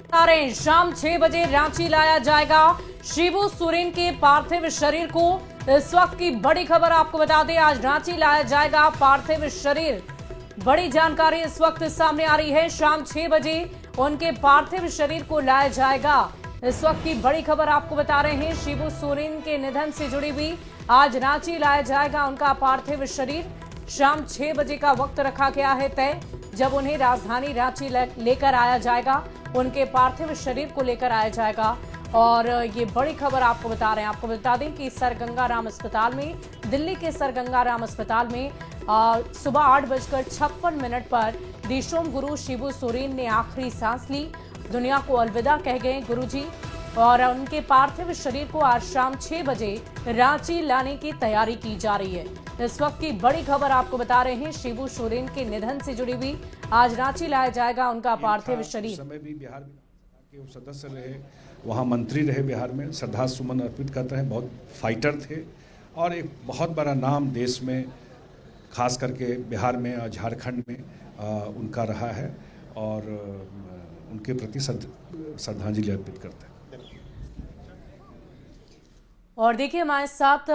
शाम 6 बजे रांची लाया जाएगा शिबू सोरेन के पार्थिव शरीर को। इस वक्त की बड़ी खबर आपको बता दें, आज रांची लाया जाएगा पार्थिव शरीर। बड़ी जानकारी इस वक्त सामने आ रही है, शाम 6 बजे उनके पार्थिव शरीर को लाया जाएगा। इस वक्त की बड़ी खबर आपको बता रहे हैं, शिबू सोरेन के निधन से जुड़ी हुई आज रांची लाया जाएगा उनका पार्थिव शरीर। शाम 6 बजे का वक्त रखा गया है तय, जब उन्हें राजधानी रांची लेकर आया जाएगा, उनके पार्थिव शरीर को लेकर आया जाएगा। और ये बड़ी खबर आपको बता रहे हैं, आपको बता दें कि सर गंगा राम अस्पताल में, दिल्ली के सर गंगा राम अस्पताल में सुबह 8:56 पर दिशोम गुरु शिबू सोरेन ने आखिरी सांस ली, दुनिया को अलविदा कह गए गुरुजी। और उनके पार्थिव शरीर को आज शाम 6 बजे रांची लाने की तैयारी की जा रही है। इस वक्त की बड़ी खबर आपको बता रहे हैं, शिबू सोरेन के निधन से जुड़ी हुई आज रांची लाया जाएगा उनका पार्थिव शरीर। समय भी बिहार के सदस्य रहे, वहाँ मंत्री रहे, बिहार में श्रद्धा सुमन अर्पित करते हैं, बहुत फाइटर थे और एक बहुत बड़ा नाम देश में, खास करके बिहार में और झारखंड में उनका रहा है और उनके प्रति श्रद्धांजलि अर्पित करते हैं। और देखिए हमारे साथ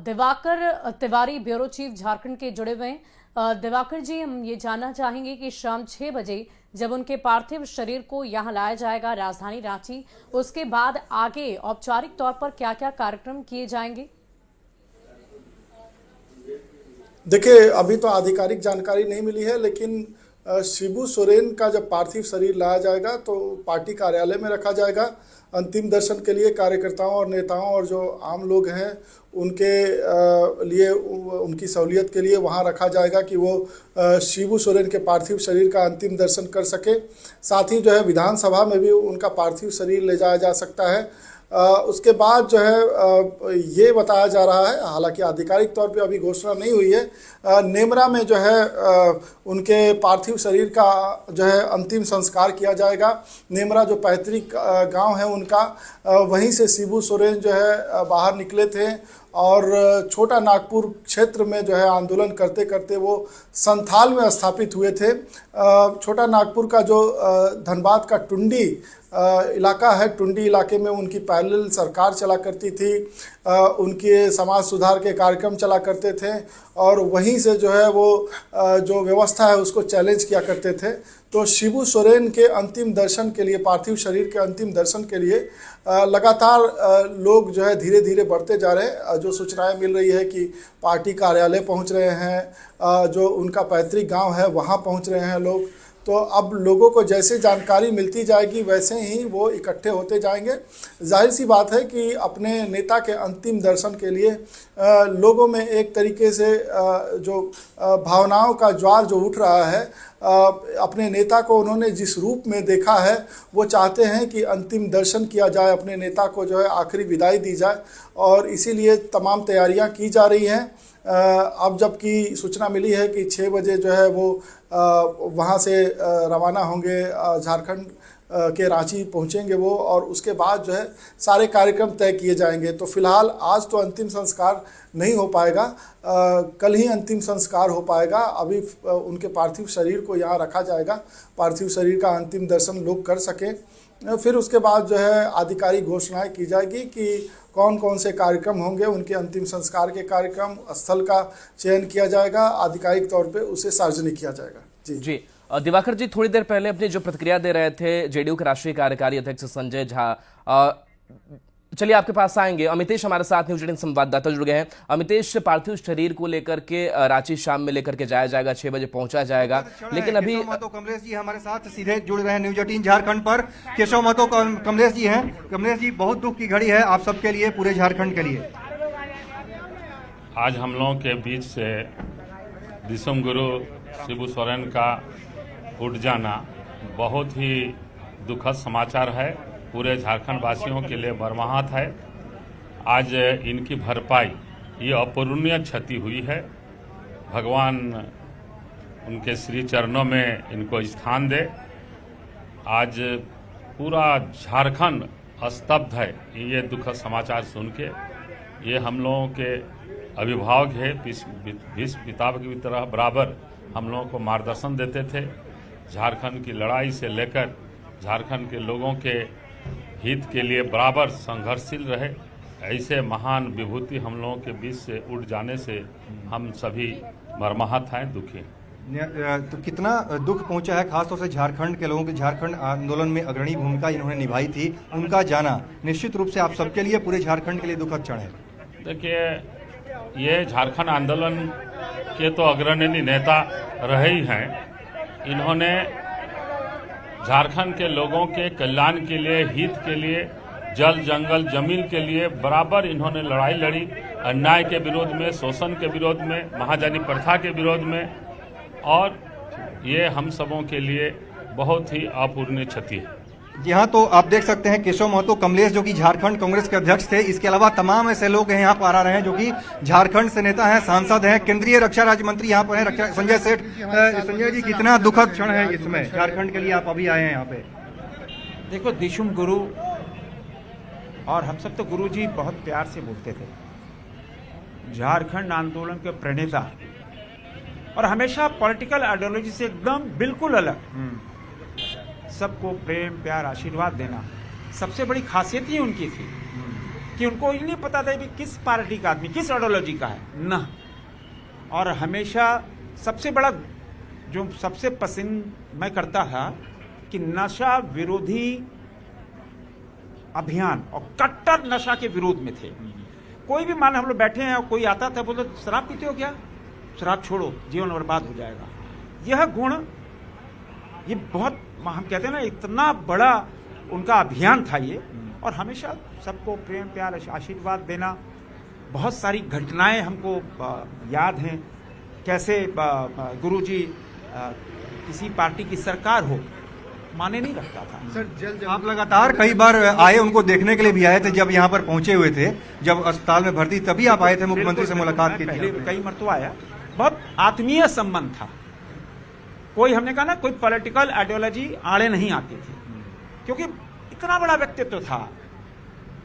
दिवाकर तिवारी, ब्यूरो चीफ झारखंड के जुड़े हुए हैं। दिवाकर जी, हम ये जानना चाहेंगे कि शाम 6 बजे जब उनके पार्थिव शरीर को यहाँ लाया जाएगा राजधानी रांची, उसके बाद आगे औपचारिक तौर पर क्या क्या कार्यक्रम किए जाएंगे? देखिए, अभी तो आधिकारिक जानकारी नहीं मिली है, लेकिन शिबू सोरेन का जब पार्थिव शरीर लाया जाएगा तो पार्टी कार्यालय में रखा जाएगा। अंतिम दर्शन के लिए कार्यकर्ताओं और नेताओं और जो आम लोग हैं उनके लिए, उनकी सहूलियत के लिए वहां रखा जाएगा कि वो शिबू सोरेन के पार्थिव शरीर का अंतिम दर्शन कर सके। साथ ही जो है विधानसभा में भी उनका पार्थिव शरीर ले जाया जा सकता है। उसके बाद जो है ये बताया जा रहा है, हालांकि आधिकारिक तौर पे अभी घोषणा नहीं हुई है, नेमरा में जो है उनके पार्थिव शरीर का जो है अंतिम संस्कार किया जाएगा। नेमरा जो पैतृक गांव है उनका, वहीं से शिबू सोरेन जो है बाहर निकले थे और छोटा नागपुर क्षेत्र में जो है आंदोलन करते करते वो संथाल में स्थापित हुए थे। छोटा नागपुर का जो धनबाद का टुंडी इलाका है, टुंडी इलाके में उनकी पैरेलल सरकार चला करती थी, उनके समाज सुधार के कार्यक्रम चला करते थे और वहीं से जो है वो जो व्यवस्था है उसको चैलेंज किया करते थे। तो शिबू सोरेन के अंतिम दर्शन के लिए, पार्थिव शरीर के अंतिम दर्शन के लिए लगातार लोग जो है धीरे धीरे बढ़ते जा रहे हैं। जो सूचनाएं मिल रही है कि पार्टी कार्यालय पहुंच रहे हैं, जो उनका पैतृक गांव है वहां पहुंच रहे हैं लोग। तो अब लोगों को जैसे जानकारी मिलती जाएगी वैसे ही वो इकट्ठे होते जाएंगे। जाहिर सी बात है कि अपने नेता के अंतिम दर्शन के लिए लोगों में एक तरीके से जो भावनाओं का ज्वार जो उठ रहा है, अपने नेता को उन्होंने जिस रूप में देखा है वो चाहते हैं कि अंतिम दर्शन किया जाए, अपने नेता को जो है आखिरी विदाई दी जाए और इसीलिए तमाम तैयारियां की जा रही हैं। अब जबकि सूचना मिली है कि 6 बजे जो है वो वहाँ से रवाना होंगे, झारखंड के रांची पहुँचेंगे वो, और उसके बाद जो है सारे कार्यक्रम तय किए जाएंगे। तो फिलहाल आज तो अंतिम संस्कार नहीं हो पाएगा, कल ही अंतिम संस्कार हो पाएगा। अभी उनके पार्थिव शरीर को यहाँ रखा जाएगा, पार्थिव शरीर का अंतिम दर्शन लोग कर सकें। फिर उसके बाद जो है आधिकारिक घोषणाएं की जाएगी कि कौन कौन से कार्यक्रम होंगे। उनके अंतिम संस्कार के कार्यक्रम स्थल का चयन किया जाएगा, आधिकारिक तौर पे उसे सार्वजनिक किया जाएगा। जी दिवाकर जी, थोड़ी देर पहले अपनी जो प्रतिक्रिया दे रहे थे जेडीयू के राष्ट्रीय कार्यकारी अध्यक्ष संजय झा, चलिए आपके पास आएंगे। अमितेश हमारे साथ न्यूज 18 संवाददाता जुड़ गए हैं। अमितेश, पार्थिव शरीर को लेकर के रांची शाम में लेकर के जाया जाएगा, 6 बजे पहुंचा जाएगा, लेकिन अभी कमलेश जी हमारे साथ सीधे जुड़ रहे हैं न्यूज 18 झारखंड पर। केशव महतो कमलेश जी हैं। कमलेश जी, बहुत दुख की घड़ी है आप सबके लिए, पूरे झारखंड के लिए। आज हम लोगों के बीच से दिसम गुरु शिबू सोरेन का उठ जाना बहुत ही दुखद समाचार है, पूरे झारखंड वासियों के लिए मर्माहत है। आज इनकी भरपाई, ये अपूरणीय क्षति हुई है। भगवान उनके श्री चरणों में इनको स्थान दे। आज पूरा झारखंड स्तब्ध है ये दुखद समाचार सुन के। ये हम लोगों के अभिभावक है, भीष्म पिता की तरह बराबर हम लोगों को मार्गदर्शन देते थे। झारखंड की लड़ाई से लेकर झारखंड के लोगों के हित के लिए बराबर संघर्षशील रहे। ऐसे महान विभूति हम लोगों के बीच से उठ जाने से हम सभी मर्माहत हैं, दुखी हैं। तो कितना दुख पहुंचा है खासतौर से झारखंड के लोगों के। झारखंड आंदोलन में अग्रणी भूमिका इन्होंने निभाई थी, उनका जाना निश्चित रूप से आप सबके लिए, पूरे झारखंड के लिए दुखद क्षण है। देखिए, ये झारखंड आंदोलन के तो अग्रणी नेता रहे ही हैं। इन्होंने झारखंड के लोगों के कल्याण के लिए, हित के लिए, जल जंगल जमीन के लिए बराबर इन्होंने लड़ाई लड़ी। अन्याय के विरोध में, शोषण के विरोध में, महाजनी प्रथा के विरोध में, और ये हम सबों के लिए बहुत ही अपूरणीय क्षति है। जी हाँ, तो आप देख सकते हैं केशव महतो कमलेश जो कि झारखंड कांग्रेस के अध्यक्ष थे, इसके अलावा तमाम ऐसे लोग हैं यहाँ पर आ रहे हैं जो कि झारखंड से नेता हैं, सांसद हैं, केंद्रीय रक्षा राज्य मंत्री यहाँ पर हैं संजय सेठ। संजय जी, कितना दुखद क्षण है इसमें झारखंड के लिए, आप अभी आए हैं यहाँ पे। देखो, दिशुम गुरु और हम सब तो गुरु जी बहुत प्यार से बोलते थे। झारखंड आंदोलन के प्रणेता और हमेशा पॉलिटिकल आइडियोलॉजी से एकदम बिल्कुल अलग, सबको प्रेम प्यार आशीर्वाद देना सबसे बड़ी खासियत ही उनकी थी कि उनको ये नहीं पता था कि किस पार्टी का आदमी किस आइडियोलॉजी का है ना। और हमेशा सबसे बड़ा जो सबसे पसंद मैं करता था कि नशा विरोधी अभियान और कट्टर नशा के विरोध में थे। कोई भी मान हम लोग बैठे हैं और कोई आता था, बोलते शराब पीते हो क्या, शराब छोड़ो, जीवन बर्बाद हो जाएगा। यह गुण, ये बहुत, हम कहते हैं ना, इतना बड़ा उनका अभियान था ये। और हमेशा सबको प्रेम प्यार आशीर्वाद देना। बहुत सारी घटनाएं हमको याद हैं, कैसे गुरुजी किसी पार्टी की सरकार हो माने नहीं रखता था। सर, आप लगातार कई बार आए, उनको देखने के लिए भी आए थे जब यहाँ पर पहुंचे हुए थे, जब अस्पताल में भर्ती, तभी आप आए थे मुख्यमंत्री से मुलाकात की? पहले कई मरतबा आया, बहुत आत्मीय संबंध था। कोई, हमने कहा ना, कोई पॉलिटिकल आइडियोलॉजी आड़े नहीं आती थी, क्योंकि इतना बड़ा व्यक्तित्व था।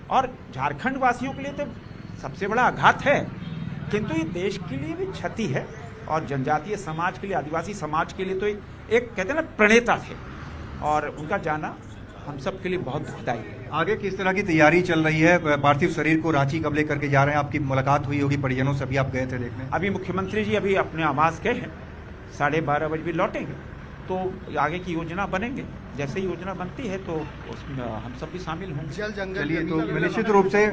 और झारखंड वासियों के लिए तो सबसे बड़ा आघात है, किंतु ये देश के लिए भी क्षति है, और जनजातीय समाज के लिए, आदिवासी समाज के लिए तो एक कहते हैं ना प्रणेता थे, और उनका जाना हम सब के लिए बहुत दुखदायी है। आगे किस तरह की तैयारी चल रही है? पार्थिव शरीर को रांची कब लेकर के जा रहे हैं? आपकी मुलाकात हुई होगी परिजनों से, अभी आप गए थे देखने? अभी मुख्यमंत्री जी अभी अपने आवास गए हैं, 12:30 बजे भी लौटेंगे, तो आगे की योजना बनेंगे। जैसे ही योजना बनती है तो उसमें हम सब भी शामिल होंगे। चलिए, तो निश्चित रूप से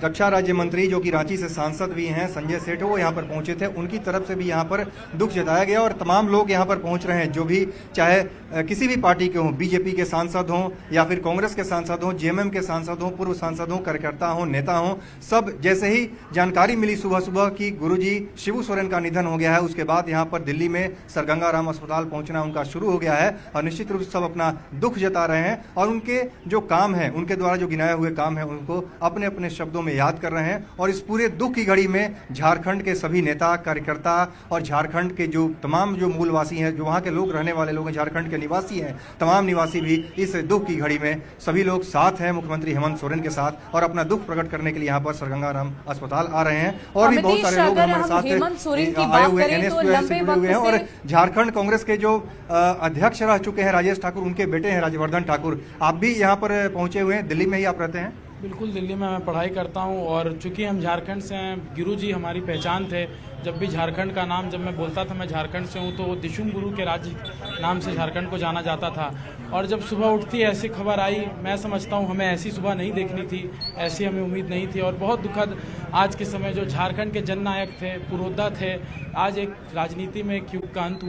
रक्षा राज्य मंत्री जो कि रांची से सांसद भी हैं, संजय सेठ, वो यहाँ पर पहुंचे थे, उनकी तरफ से भी यहाँ पर दुख जताया गया। और तमाम लोग यहाँ पर पहुंच रहे हैं, जो भी चाहे किसी भी पार्टी के हों, बीजेपी के सांसद हों या फिर कांग्रेस के सांसद हों, जेएमएम के सांसद हों, पूर्व सांसद हों, कार्यकर्ता हों, नेता हों, सब जैसे ही जानकारी मिली सुबह सुबह कि गुरुजी शिबू सोरेन का निधन हो गया है, उसके बाद यहाँ पर दिल्ली में सरगंगा राम अस्पताल पहुंचना उनका शुरू हो गया है। और निश्चित रूप से सब अपना दुख जता रहे हैं, और उनके जो काम है, उनके द्वारा जो गिनाए हुए काम है, उनको अपने अपने शब्दों में याद कर रहे हैं। और इस पूरे दुख की घड़ी में झारखंड के सभी नेता, कार्यकर्ता और झारखंड के जो तमाम जो मूलवासी हैं, जो वहाँ के लोग रहने वाले लोग हैं, झारखंड के निवासी हैं, तमाम निवासी भी इस दुख की घड़ी में सभी लोग साथ हैं मुख्यमंत्री हेमंत सोरेन के साथ, और अपना दुख प्रकट करने के लिए यहाँ पर सरगंगा राम अस्पताल आ रहे हैं। और भी बहुत सारे लोग हमारे साथ आए हुए हैं। और झारखंड कांग्रेस के जो अध्यक्ष रह चुके हैं राजेश ठाकुर, उनके बेटे हैं राजवर्धन ठाकुर, आप भी यहाँ पर पहुंचे हुए हैं। दिल्ली में ही आप रहते हैं? बिल्कुल, दिल्ली में मैं पढ़ाई करता हूँ, और चूंकि हम झारखंड से हैं, गुरुजी हमारी पहचान थे। जब भी झारखंड का नाम, जब मैं बोलता था मैं झारखंड से हूँ, तो वो दिशुम गुरु के राज्य नाम से झारखंड को जाना जाता था। और जब सुबह उठती ऐसी खबर आई, मैं समझता हूँ हमें ऐसी सुबह नहीं देखनी थी, ऐसी हमें उम्मीद नहीं थी। और बहुत दुखद आज के समय जो झारखंड के जननायक थे, पुरोधा थे, आज एक राजनीति में एक युग का अंत हुआ।